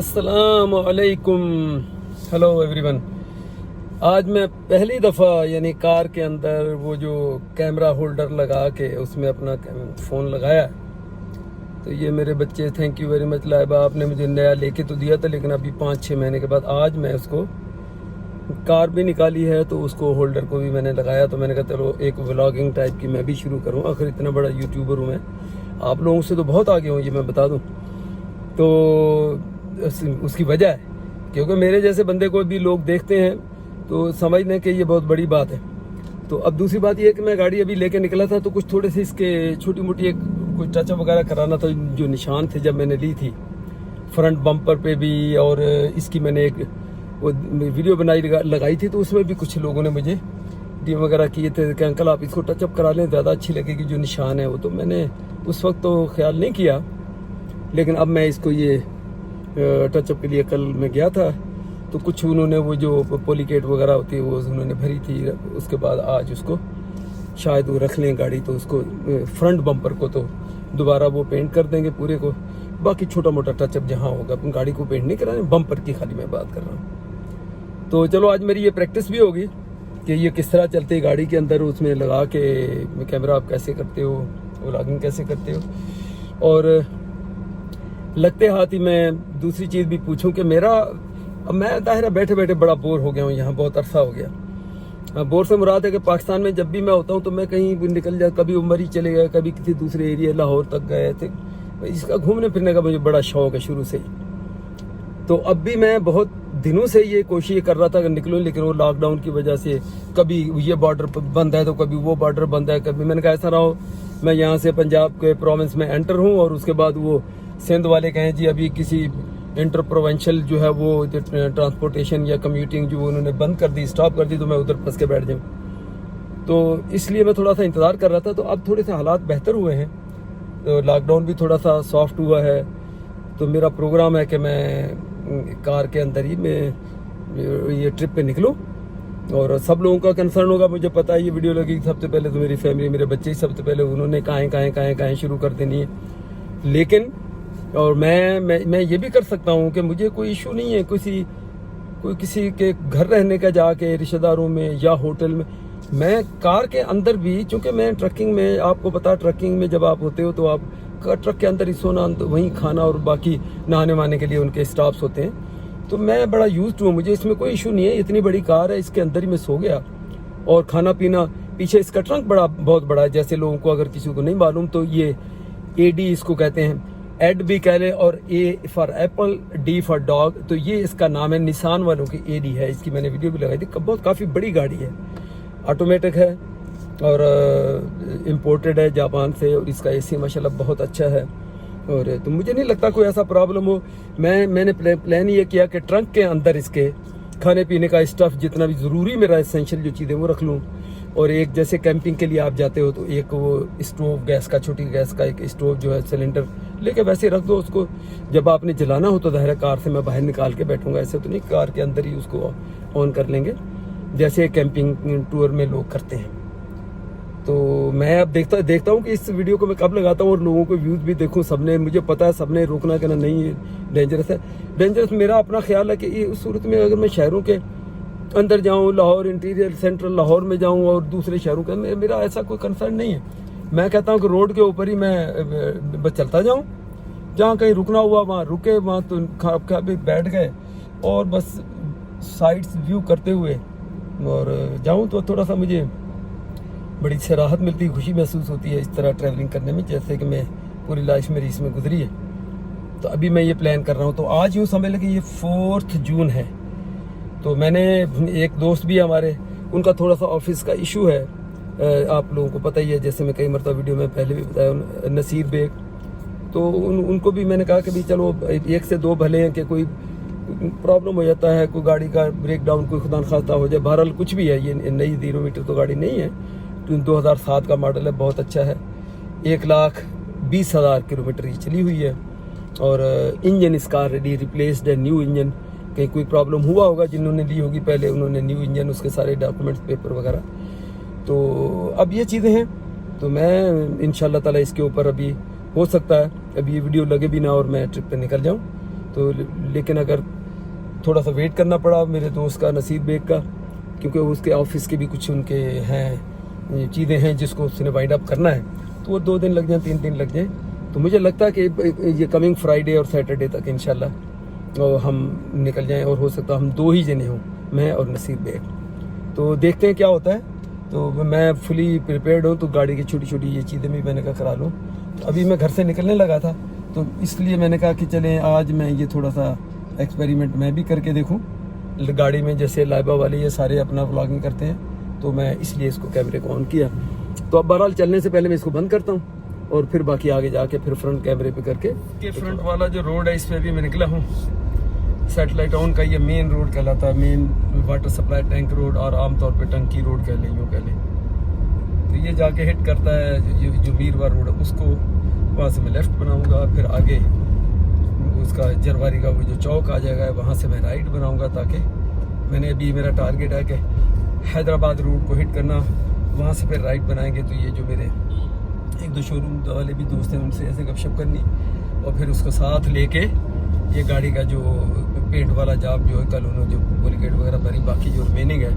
अस्सलाम वालेकुम, hello everyone. आज मैं पहली दफ़ा यानी कार के अंदर वो जो कैमरा होल्डर लगा के उसमें अपना फ़ोन लगाया। तो ये मेरे बच्चे, thank you very much Laiba, आपने मुझे नया लेके तो दिया था, लेकिन अभी 5-6 महीने के बाद आज मैं उसको कार भी निकाली है तो उसको होल्डर को भी मैंने लगाया। तो मैंने कहा चलो एक व्लॉगिंग टाइप की मैं भी शुरू करूँ, आखिर इतना बड़ा यूट्यूबर हूँ मैं, आप लोगों से तो बहुत आगे हूँ ये मैं बता दूँ। तो उसकी वजह है क्योंकि मेरे जैसे बंदे को भी लोग देखते हैं तो समझ लें कि ये बहुत बड़ी बात है। तो अब दूसरी बात ये है कि मैं गाड़ी अभी लेके निकला था तो कुछ थोड़े से इसके छोटी मोटी एक कुछ टचअप वगैरह कराना था। जो निशान थे जब मैंने ली थी फ्रंट बम्पर पे भी, और इसकी मैंने एक वो वीडियो लगाई थी तो उसमें भी कुछ लोगों ने मुझे डीएम वगैरह किए थे कि अंकल आप इसको टचअप करा लें, ज़्यादा अच्छी लगेगी जो निशान है वो। तो मैंने उस वक्त तो ख्याल नहीं किया, लेकिन अब मैं इसको ये टचअप के लिए कल मैं गया था तो कुछ उन्होंने वो जो पॉलीकेट वगैरह होती है वो उन्होंने भरी थी। उसके बाद आज उसको शायद वो रख लें गाड़ी, तो उसको फ्रंट बम्पर को तो दोबारा वो पेंट कर देंगे पूरे को, बाकी छोटा मोटा टचअप जहाँ होगा। अपन गाड़ी को पेंट नहीं कराने, बम्पर की खाली मैं बात कर रहा हूँ। तो चलो आज मेरी ये प्रैक्टिस भी होगी कि ये किस तरह चलती है गाड़ी के अंदर, उसमें लगा के कैमरा आप कैसे करते हो, व्लॉगिंग कैसे करते हो। और लगते हाथ ही मैं दूसरी चीज़ भी पूछूं कि मेरा अब मैं दाहिरा बैठे बैठे बड़ा बोर हो गया हूँ, यहाँ बहुत अरसा हो गया। बोर से मुराद है कि पाकिस्तान में जब भी मैं होता हूँ तो मैं कहीं भी निकल जाए, कभी उमर ही चले गए, कभी किसी दूसरे एरिया लाहौर तक गए थे। इसका घूमने फिरने का मुझे बड़ा शौक है शुरू से ही। तो अब भी मैं बहुत दिनों से ये कोशिश कर रहा था कि निकलूँ, लेकिन वो लॉकडाउन की वजह से कभी ये बॉर्डर बंद है तो कभी वो बॉर्डर बंद है। कभी मैंने कहा ऐसा रहा हो मैं यहाँ से पंजाब के प्रोविंस में एंटर हूँ और उसके बाद वो सिंध वाले कहें जी अभी किसी इंटर प्रोविंशियल जो है वो ट्रांसपोर्टेशन या कम्यूटिंग जो उन्होंने बंद कर दी, स्टॉप कर दी, तो मैं उधर फंस के बैठ जाऊँ। तो इसलिए मैं थोड़ा सा इंतज़ार कर रहा था। तो अब थोड़े से हालात बेहतर हुए हैं, तो लॉकडाउन भी थोड़ा सा सॉफ्ट हुआ है। तो मेरा प्रोग्राम है कि मैं कार के अंदर ही मैं ये ट्रिप पे निकलूँ। और सब लोगों का कंसर्न होगा, मुझे पता है ये वीडियो लगेगी सबसे पहले तो मेरी फैमिली, मेरे बच्चे ही सबसे पहले उन्होंने कहाँ शुरू कर देनी है। लेकिन और मैं ये भी कर सकता हूँ कि मुझे कोई इशू नहीं है कोई किसी के घर रहने का, जाके रिश्तेदारों में या होटल में। मैं कार के अंदर भी, चूँकि मैं ट्रकिंग में, आपको पता ट्रकिंग में जब आप होते हो तो आप ट्रक के अंदर ही सोना, वहीं खाना और बाकी नहाने वहाने के लिए उनके स्टॉप्स होते हैं। तो मैं बड़ा यूज्ड हूँ, मुझे इसमें कोई इशू नहीं है। इतनी बड़ी कार है, इसके अंदर ही मैं सो गया। और खाना पीना, पीछे इसका ट्रंक बहुत बड़ा है। जैसे लोगों को अगर किसी को नहीं मालूम तो ये एडी इसको कहते हैं, एड भी कह ले, और A for Apple, D for dog, तो ये इसका नाम है। निसान वालों की एडी है, इसकी मैंने वीडियो भी लगाई थी। काफ़ी बड़ी गाड़ी है, ऑटोमेटिक है और इम्पोर्टेड है जापान से, और इसका एसी माशाल्लाह बहुत अच्छा है। और तो मुझे नहीं लगता कोई ऐसा प्रॉब्लम हो। मैंने प्लान ये किया कि ट्रंक के अंदर इसके खाने पीने का स्टफ़ जितना भी ज़रूरी मेरा एसेंशियल जो चीज़ें वो रख लूँ। और एक जैसे कैंपिंग के लिए आप जाते हो तो एक वो स्टोव, गैस का, छोटी गैस का एक स्टोव जो है सिलेंडर लेके वैसे रख दो उसको। जब आपने जलाना हो तो ज़ाहिर कार से मैं बाहर निकाल के बैठूंगा, ऐसे तो नहीं, कार के अंदर ही उसको ऑन कर लेंगे जैसे कैंपिंग टूर में लोग करते हैं। तो मैं अब देखता हूँ कि इस वीडियो को मैं कब लगाता हूँ और लोगों को व्यूज़ भी देखूँ। सबने, मुझे पता है सबने रोकना कहना नहीं डेंजरस है। डेंजरस मेरा अपना ख्याल है कि ये उस सूरत में अगर मैं शहरों के अंदर जाऊँ, लाहौर इंटीरियर सेंट्रल लाहौर में जाऊँ और दूसरे शहरों के, मेरा ऐसा कोई कंसर्न नहीं है। मैं कहता हूँ कि रोड के ऊपर ही मैं बस चलता जाऊँ, जहाँ कहीं रुकना हुआ वहाँ रुके, वहाँ तो खा भी बैठ गए और बस साइड्स व्यू करते हुए और जाऊँ। तो थोड़ा सा मुझे बड़ी सी राहत मिलती है, खुशी महसूस होती है इस तरह ट्रैवलिंग करने में, जैसे कि मैं पूरी लाइफ मेरी इसमें गुजरी है। तो अभी मैं ये प्लान कर रहा हूँ। तो आज यूँ समझ लें कि ये 4 जून है। तो मैंने, एक दोस्त भी हमारे, उनका थोड़ा सा ऑफिस का इशू है, आप लोगों को पता ही है, जैसे मैं कई मरतबा वीडियो में पहले भी बताया, नसीर बेग। तो उनको भी मैंने कहा कि भाई चलो 1 से 2 भले हैं कि कोई प्रॉब्लम हो जाता है, कोई गाड़ी का ब्रेक डाउन, कोई खुदा खास्ता हो जाए, बहरहाल कुछ भी है, ये नई 0 मीटर तो गाड़ी नहीं है, 2007 का मॉडल है, बहुत अच्छा है। 1,20,000 किलोमीटर ही चली हुई है। और इंजन इसका ऑलरेडी रिप्लेस्ड है, न्यू इंजन। कहीं कोई प्रॉब्लम हुआ होगा, जिन्होंने ली होगी पहले, उन्होंने न्यू इंजन, उसके सारे डॉक्यूमेंट्स, पेपर वगैरह। तो अब ये चीज़ें हैं। तो मैं इंशाल्लाह ताला इसके ऊपर, अभी हो सकता है अभी ये वीडियो लगे भी ना और मैं ट्रिप पे निकल जाऊँ, तो लेकिन अगर थोड़ा सा वेट करना पड़ा मेरे दोस्त का, नसीब बेग का, क्योंकि उसके ऑफिस के भी कुछ उनके हैं चीज़ें हैं जिसको उसने वाइंड अप करना है, तो वो 2 दिन लग जाए, 3 दिन लग जाए। तो मुझे लगता है कि ये कमिंग फ्राइडे और सैटरडे तक इंशाल्लाह और हम निकल जाएं, और हो सकता है हम 2 ही जने हों, मैं और नसीब बेग। तो देखते हैं क्या होता है। तो मैं फुली प्रिपेयर्ड हूँ, तो गाड़ी की छोटी छोटी ये चीज़ें भी मैंने कहा करा लूँ। तो अभी मैं घर से निकलने लगा था, तो इसलिए मैंने कहा कि चलें आज मैं ये थोड़ा सा एक्सपेरिमेंट मैं भी करके देखूँ गाड़ी में। जैसे लाइबा वाले ये सारे अपना व्लॉगिंग करते हैं, तो मैं इसलिए इसको कैमरे को ऑन किया। तो अब बहरहाल चलने से पहले मैं इसको बंद करता हूँ और फिर बाकी आगे जाके फिर फ्रंट कैमरे पे करके। ये फ्रंट वाला जो रोड है इस पर भी मैं निकला हूँ। सैटेलाइट टाउन का ये मेन रोड कहलाता है, main water supply tank road, और आमतौर पे टंकी रोड कह लें, यूँ कह लें। तो ये जाके हिट करता है जो मीरवा रोड है उसको, वहाँ से मैं लेफ़्ट बनाऊँगा, फिर आगे उसका जरवारी का वो जो चौक आ जाएगा वहाँ से मैं राइट बनाऊँगा, ताकि मैंने अभी मेरा टारगेट है कि हैदराबाद रोड को हिट करना, वहाँ से फिर राइट बनाएंगे। तो ये जो मेरे 1-2 शोरूम वाले भी दोस्त हैं उनसे ऐसे गपशप करनी, और फिर उसको साथ लेके ये गाड़ी का जो पेंट वाला जॉब जो है कल उन्होंने जो पॉलीगेट वगैरह भरी, बाकी जो रिमेनिंग है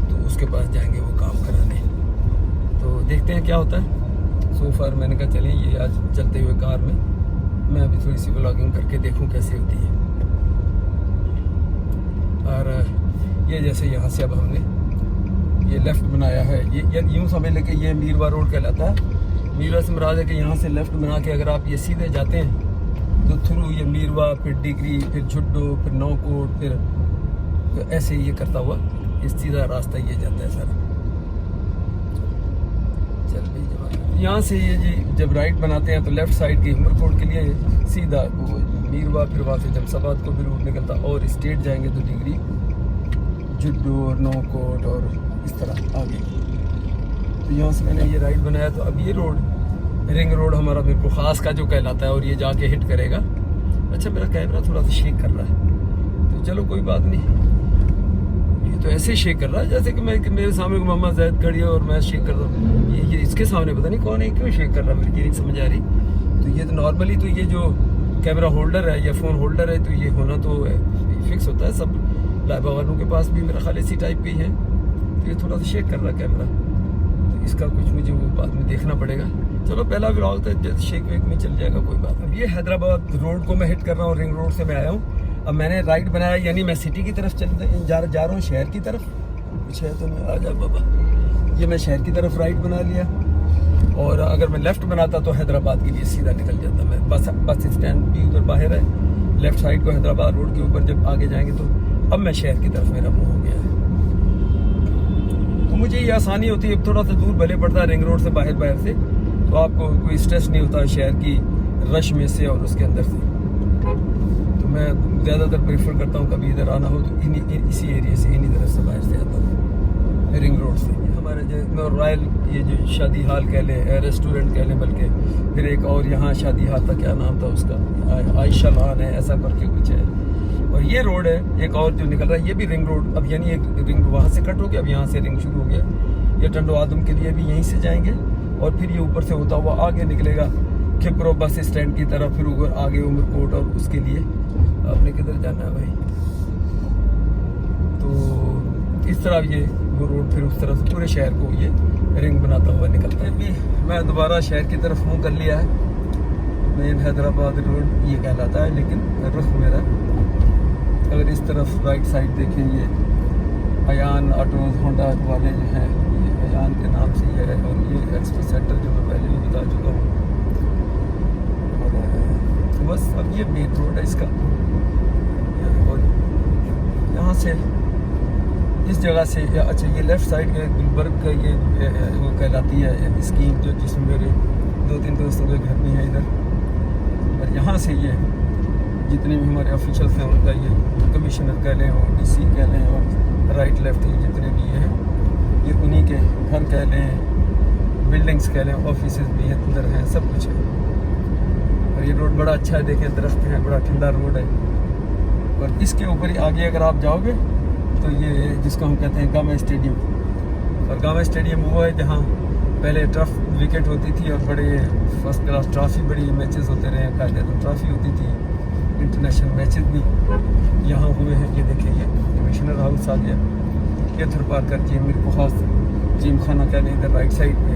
तो उसके पास जाएंगे वो काम कराने। तो देखते हैं क्या होता है। सो फार मैंने कहा चलें ये आज चलते हुए कार में मैं अभी थोड़ी सी व्लॉगिंग करके देखूं कैसे होती है। और ये जैसे यहाँ से अब हमने ये लेफ़्ट बनाया है, ये यूँ समझ लें कि ये मीरवा रोड कहलाता है। मीरवा से मुराद है कि यहाँ से लेफ़्ट बना के अगर आप ये सीधे जाते हैं तो थ्रू ये मीरवा, फिर डिग्री, फिर झुड्डो, फिर नौकोट, फिर तो ऐसे ये करता हुआ ये सीधा रास्ता ये जाता है सारा। चल भाई जवान, यहाँ से ये जी जब राइट बनाते हैं तो लेफ़्ट साइड की उमरकोट के लिए सीधा वो मीरवा, फिर वहाँ से जमशबाद को भी रूट निकलता, और स्टेट जाएंगे तो डिग्री, झुड्डो और नौकोट और इस तरह आगे। तो यहाँ से मैंने ये राइट बनाया, तो अब ये रोड रिंग रोड हमारा बिल्कुल ख़ास का जो कहलाता है, और ये जाके हिट करेगा। अच्छा मेरा कैमरा थोड़ा सा शेक कर रहा है, तो चलो कोई बात नहीं, ये तो ऐसे शेक कर रहा है जैसे कि मेरे सामने मम्मा जैद खड़ी है और मैं शेक कर रहा हूँ। ये इसके सामने पता नहीं कौन है, क्यों शेक कर रहा है, मेरी ये नहीं समझ आ रही। तो ये तो नॉर्मली तो ये जो कैमरा होल्डर है या फ़ोन होल्डर है, तो ये होना तो फिक्स होता है, सब लाइबा वालों के पास भी मेरा ख्याल इसी टाइप की है। तो ये थोड़ा सा शेक कर रहा है कैमरा, तो इसका कुछ मुझे वो बाद में देखना पड़ेगा। चलो पहला व्लॉग था, शेक वेक में चल जाएगा, कोई बात नहीं। ये हैदराबाद रोड को मैं हिट कर रहा हूँ, रिंग रोड से मैं आया हूँ। अब मैंने राइट बनाया, यानी मैं सिटी की तरफ जा रहा हूँ, शहर की तरफ। कुछ है तो मैं आ जा बाबा, ये मैं शहर की तरफ राइट बना लिया, और अगर मैं लेफ़्ट बनाता तो हैदराबाद के लिए सीधा निकल जाता मैं। बस स्टैंड भी उधर बाहर है, लेफ़्ट साइड को हैदराबाद रोड के ऊपर जब आगे जाएंगे तो अब मैं शहर की तरफ मेरा मुँह हो गया है। तो मुझे ये आसानी होती है, थोड़ा सा दूर भले पड़ता है रिंग रोड से बाहर से, तो आपको कोई स्ट्रेस नहीं होता शहर की रश में से और उसके अंदर से। तो मैं ज़्यादातर प्रेफर करता हूँ कभी इधर आना हो तो इसी एरिया से, इन्हीं तरफ से बाहर से आता हूँ, रिंग रोड से। हमारे जो रॉयल ये जो शादी हाल कह लें, रेस्टोरेंट कह लें, बल्कि फिर एक और यहाँ शादी हाल था, क्या नाम था उसका, आयशा लान है, ऐसा करके कुछ है। और ये रोड है एक और जो निकल रहा है, ये भी रिंग रोड, अब यानी एक रिंग वहाँ से कट हो गया, अब यहाँ से रिंग शुरू हो गया। ये टंडो आदम के लिए भी यहीं से जाएंगे, और फिर ये ऊपर से होता हुआ आगे निकलेगा खिप्रो बस स्टैंड की तरफ, फिर ऊपर आगे उमरकोट, और उसके लिए आपने किधर जाना है भाई। तो इस तरह ये वो रोड फिर उस तरफ पूरे शहर को ये रिंग बनाता हुआ निकलता है। भी मैं दोबारा शहर की तरफ मुँह कर लिया है, मेन हैदराबाद रोड ये कहलाता है, लेकिन रुख मेरा अगर इस तरफ राइट साइड देखें, ये अयान ऑटोज होंडा वाले जो हैं, ये अयान के नाम से ये है, और ये एक्सप्रो सेंटर जो मैं पहले भी बता चुका हूँ। और तो बस अब ये मेन रोड है इसका, और यहाँ से इस जगह से अच्छा ये लेफ़्ट साइड के गुलबर्ग का ये वो कहलाती है स्कीम, जो जिसमें मेरे 2-3 दोस्तों के घर भी हैं इधर। और यहाँ से ये जितने भी हमारे ऑफिशियल्स हैं उनका ये कमिश्नर कह लें और DC कह लें और राइट लेफ्ट ये जितने भी हैं, ये उन्हीं के घर कह लें, बिल्डिंग्स कह लें, ऑफिस भी हैं अंदर हैं, सब कुछ है। और ये रोड बड़ा अच्छा है, देखें दरख्त हैं, बड़ा ठंडा रोड है। और इसके ऊपर ही आगे अगर आप जाओगे तो ये जिसको हम कहते हैं गामा स्टेडियम, और गामा स्टेडियम वो है जहाँ पहले टर्फ विकेट होती थी और बड़े फर्स्ट क्लास ट्रॉफी, बड़ी मैचेस होते रहे कायदे, तो ट्रॉफी होती थी। इंटरनेशनल मैचेस भी यहाँ हुए हैं। ये देखिए, ये कमिश्नर हाउस आ गया, ये थरपारकर जिम, मेरे को खास जिम खाना कह लें, इधर राइट साइड पे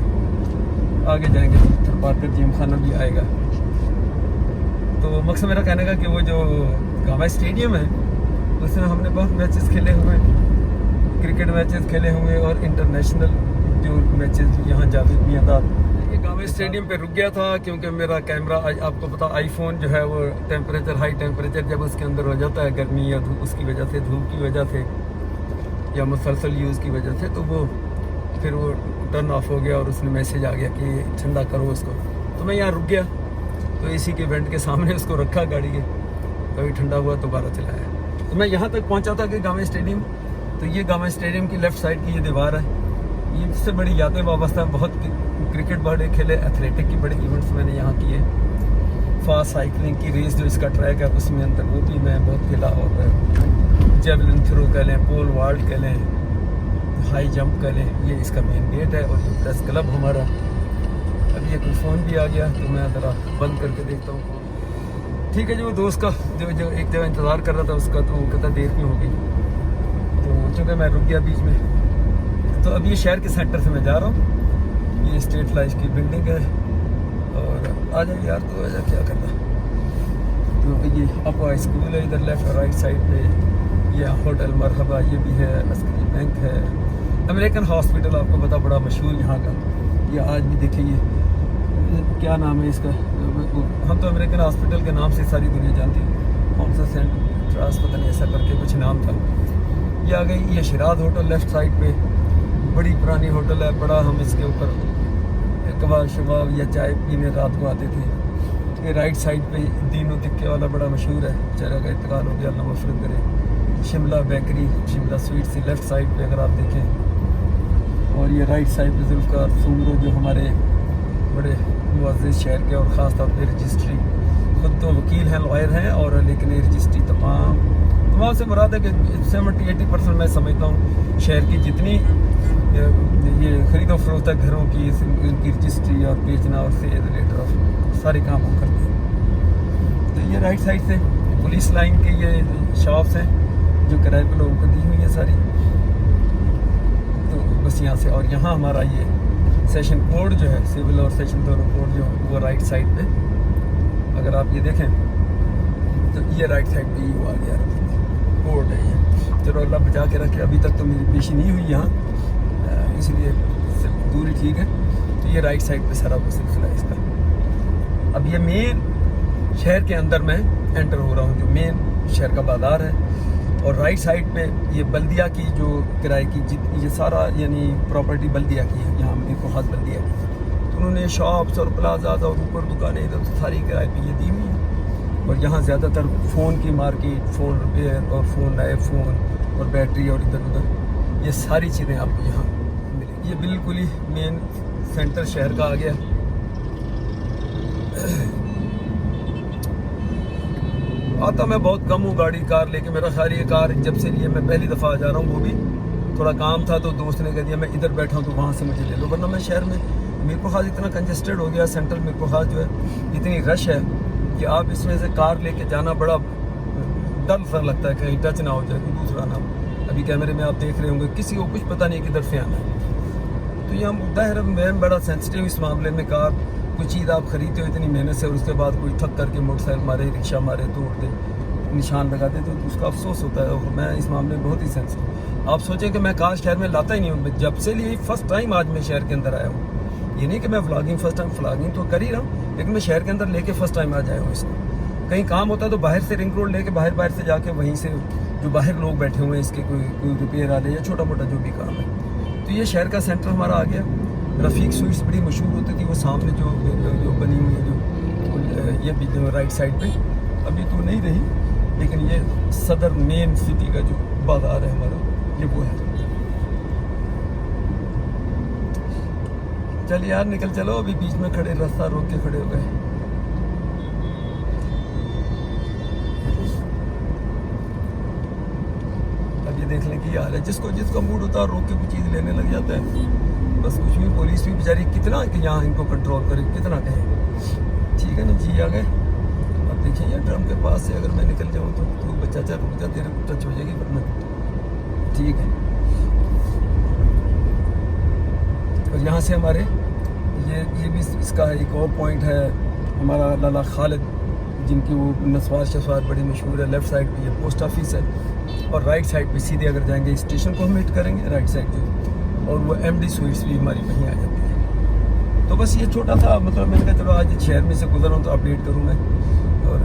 आगे जाएंगे तो थरपारकर जिम खाना भी आएगा। तो मकसद मेरा कहने का कि वो जो गामा स्टेडियम है उसमें हमने बहुत मैचेस खेले हुए, क्रिकेट मैचेस खेले हुए और इंटरनेशनल जो मैचेस यहाँ जावेद मियांदाद। ये गामा स्टेडियम पे रुक गया था क्योंकि मेरा कैमरा, आपको पता आईफोन जो है वो टेम्परेचर, हाई टेम्परेचर जब उसके अंदर हो जाता है, गर्मी या धूप उसकी वजह से, धूप की वजह से या मुसलसल यूज़ की वजह से, तो वो फिर वो टर्न ऑफ हो गया और उसने मैसेज आ गया कि ठंडा करो उसको। तो मैं यहाँ रुक गया, तो इसी के वेंट के सामने उसको रखा गाड़ी के, कभी ठंडा हुआ दोबारा चलाया। तो मैं यहाँ तक पहुँचा था कि गामा स्टेडियम, तो ये गामा स्टेडियम की लेफ़्ट साइड की ये दीवार है, ये इससे बड़ी यादें वाबस्ता हैं। बहुत क्रिकेट बड़े खेले, एथलेटिक की बड़े इवेंट्स मैंने यहाँ किए, फास्ट साइकिलिंग की रेस जो इसका ट्रैक है उसमें अंदर वो भी मैं बहुत खेला, और जेवलिन थ्रो कह लें, पोल वाल्ट कह लें, हाई जंप कह लें। ये इसका मेन गेट है और ये प्रेस क्लब हमारा। अब ये कोई फ़ोन भी आ गया तो मैं ज़रा बंद करके देखता हूँ। ठीक है जी, वो दोस्त का जो एक जगह इंतज़ार कर रहा था उसका, तो वो कहता देर क्यों होगी, तो चूँकि मैं रुक गया बीच में। तो अब ये शहर के सेंटर से मैं जा रहा हूँ, ये स्टेट लाइफ की बिल्डिंग है, और आ जाए यार, तो आ जा, क्या करना। तो ये अपा स्कूल है इधर लेफ्ट और राइट साइड पे, ये होटल मरहबा ये भी है, अस्करी बैंक है, अमेरिकन हॉस्पिटल आपको पता बड़ा मशहूर यहाँ का। ये आज भी देखिए, क्या नाम है इसका, हम तो अमेरिकन हॉस्पिटल के नाम से सारी दुनिया जानती है, कौन सा सेंट ट्रांस पता नहीं ऐसा करके कुछ नाम था। ये आ गई, ये शिराज होटल लेफ़्ट साइड पे, बड़ी पुरानी होटल है, बड़ा हम इसके ऊपर कबाब शबाब या चाय पीने रात को आते थे। ये राइट साइड पे दीनों तिक्के वाला बड़ा मशहूर है, बेचारा का इंतकाल हो गया, अल्लाह मग़फ़िरत करे। Shimla bakery, Shimla sweets left side पे अगर आप देखें, और ये राइट साइड पे जुल्फ़कार सुमरो जो हमारे बड़े मुअज़्ज़िज़ शहर के, और ख़ास तौर पर रजिस्ट्री, खुद तो वकील हैं, लॉयर हैं, और लेकिन रजिस्ट्री तमाम से मुराद है कि 70-80% मैं समझता हूँ शहर की जितनी ये ख़रीदो फरोख्त घरों की, इनकी रजिस्ट्री और बेचना और सेल रिलेटेड ऑफ सारे काम हम करते हैं। तो ये राइट साइड से पुलिस लाइन के ये शॉप्स हैं जो किराए पर लोगों को दी हुई है सारी, तो बस यहाँ से। और यहाँ हमारा ये सेशन कोर्ट जो है, सिविल और सेशन दोनों कोर्ट जो वो राइट साइड पे, अगर आप ये देखें तो ये राइट साइड पे ये आ गया कोर्ट है ये। चलो अल्लाह बचा के रखे, अभी तक तो मेरी पेशी नहीं हुई यहाँ, इसलिए दूरी ठीक है। तो ये राइट साइड पे सारा वो सिलसिला है इसका। अब ये मेन शहर के अंदर मैं एंटर हो रहा हूँ, जो मेन शहर का बाजार है, और राइट साइड पे ये बल्दिया की जो किराए की ये सारा यानी प्रॉपर्टी बल्दिया की है, यहाँ मेरे को हाथ बल्दिया की, तो उन्होंने शॉप्स और प्लाजाज और ऊपर दुकानें इधर सारी किराए पे ये दी हुई हैं। और यहाँ ज़्यादातर फ़ोन की मार्केट, फ़ोन रिपेयर और फ़ोन, नए फ़ोन और बैटरी और इधर उधर ये सारी चीज़ें आपको यहाँ मिलेंगी। ये बिल्कुल ही मेन सेंटर शहर का आ गया। आता मैं बहुत कम हूँ गाड़ी कार लेके, मेरा ख्याल ये कार जब से लिए मैं पहली दफ़ा आ जा रहा हूँ, वो भी थोड़ा काम था तो दोस्त ने कह दिया मैं इधर बैठा हूँ तो वहाँ से मुझे ले लो, वरना मैं शहर में मेरे को खास इतना कंजस्टेड हो गया, सेंट्रल मेरे को खास जो है इतनी रश है कि आप इसमें से कार लेके जाना बड़ा डर सा लगता है, कहीं टच ना हो जाए कोई दूसरा ना। अभी कैमरे में आप देख रहे होंगे किसी को कुछ पता नहीं किधर से आना है। तो ये मुद्दा है, मैं बड़ा सेंसिटिव इस मामले में। कार कोई चीज़ आप खरीदते हो इतनी मेहनत से और उसके बाद कोई ठक करके मोटरसाइकिल मारे, रिक्शा मारे, तोड़ दे, निशान लगा दे, तो उसका अफसोस होता है। और मैं इस मामले में बहुत ही सेंसिटिव। आप सोचें कि मैं कार शहर में लाता ही नहीं हूँ, जब से लिए फर्स्ट टाइम आज मैं शहर के अंदर आया हूँ। ये नहीं कि मैं व्लॉगिंग फर्स्ट टाइम, व्लॉगिंग तो कर ही रहा हूँ, लेकिन मैं शहर के अंदर लेके फर्स्ट टाइम आज आया हूँ इसको। कहीं काम होता है तो बाहर से रिंग रोड लेके बाहर से जाके वहीं से जो बाहर लोग बैठे हुए हैं इसके कोई रिपेयर आ रहे या छोटा मोटा जो भी काम है। तो ये शहर का सेंटर हमारा आ गया। रफ़ीक स्वीट्स बड़ी मशहूर होती थी, वो सामने जो बनी हुई है जो ये भी जो राइट साइड पे, अभी तो नहीं रही, लेकिन ये सदर मेन सिटी का जो बाजार है हमारा, ये वो है। चलिए यार निकल चलो, अभी बीच में खड़े रास्ता रोक के खड़े हो गए। अब ये देख लें कि यार है जिसका मूड होता है रोक के कुछ चीज़ लेने लग जाता है, बस कुछ भी। पुलिस भी बेचारी कितना कि यहाँ इनको कंट्रोल करे, कितना कहे। ठीक है ना जी, आ गए। अब देखिए यार ड्रम के पास से अगर मैं निकल जाऊँ तो बच्चा चाहे रुक जा, तेरे को टच हो जाएगी वरना ठीक है। और यहाँ से हमारे ये भी इसका एक और पॉइंट है, हमारा लाला खालिद जिनकी वो नस्वार शस्वार बड़ी मशहूर है। लेफ़्ट साइड पे ये पोस्ट ऑफिस है और राइट साइड पे सीधे अगर जाएंगे स्टेशन को हम मीट करेंगे राइट साइड पे, और वो MD स्वीट्स भी हमारी वहीं आ जाती है। तो बस ये छोटा था, मतलब मैंने कहा चलो आज शहर में से गुजर रहा हूँ तो अपडेट करूँ मैं। और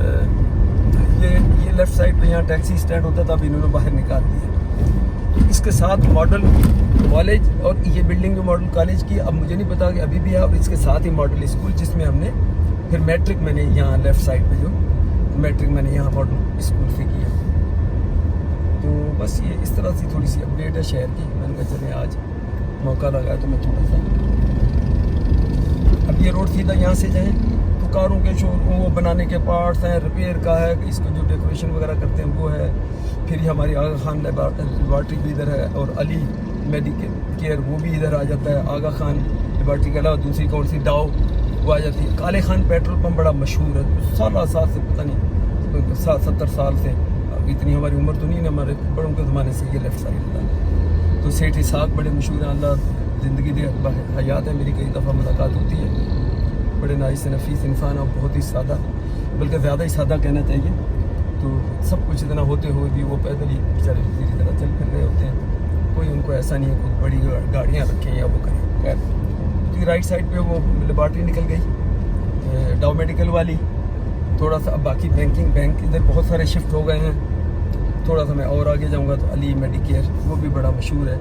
ये लेफ़्ट साइड पे यहाँ टैक्सी स्टैंड होता था, अब इन्होंने बाहर निकाल दिया। इसके साथ मॉडल कॉलेज और ये बिल्डिंग जो मॉडल कॉलेज की, अब मुझे नहीं पता कि अभी भी है, और इसके साथ ही मॉडल स्कूल जिसमें हमने फिर मैट्रिक मैंने यहाँ लेफ़्ट साइड पे जो मैट्रिक मैंने यहाँ मॉडल स्कूल से किया। तो बस ये इस तरह से थोड़ी सी अपडेट है शहर की। मैंने कहा चले आज मौका लगा तो मैं थोड़ा सा, अब ये रोड सीधा यहाँ से जाएँ तो कारों के शोरूम वो बनाने के पार्ट्स हैं, रिपेयर का है, इसको जो डेकोरेशन वगैरह करते हैं वो है। फिर ये हमारी आगा खान लेबॉर्ट्री भी इधर है और अली मेडिकल केयर वो भी इधर आ जाता है। आगा खान लेबॉर्ट्री के अलावा दूसरी कौन सी डाव वो आ जाती है। काले खान पेट्रोल पंप बड़ा मशहूर है, 16 साल से पता नहीं 70 साल से, इतनी हमारी उम्र तो नहीं है, हमारे बड़ों के ज़माने से ये लेफ़्ट साइड था। तो सेठ इसाक बड़े मशहूर हैं, अल्लाह ज़िंदगी दे, हयात है मेरी, कई दफ़ा मुलाकात होती है। बड़े नाइस नफीस इंसान और बहुत ही सादा, बल्कि ज़्यादा ही सादा कहना चाहिए। तो सब कुछ इतना होते हुए भी वो पैदल ही बेचारे धीरे तरह चल फिर रहे होते हैं। कोई उनको ऐसा नहीं है कोई बड़ी गाड़ियाँ रखें या वो करें। खैर तो राइट साइड पे वो लेबॉर्ट्री निकल गई, डाव मेडिकल वाली। थोड़ा सा अब बाकी बैंक इधर बहुत सारे शिफ्ट हो गए हैं। थोड़ा सा मैं और आगे जाऊँगा तो अली मेडिकेयर वो भी बड़ा मशहूर है।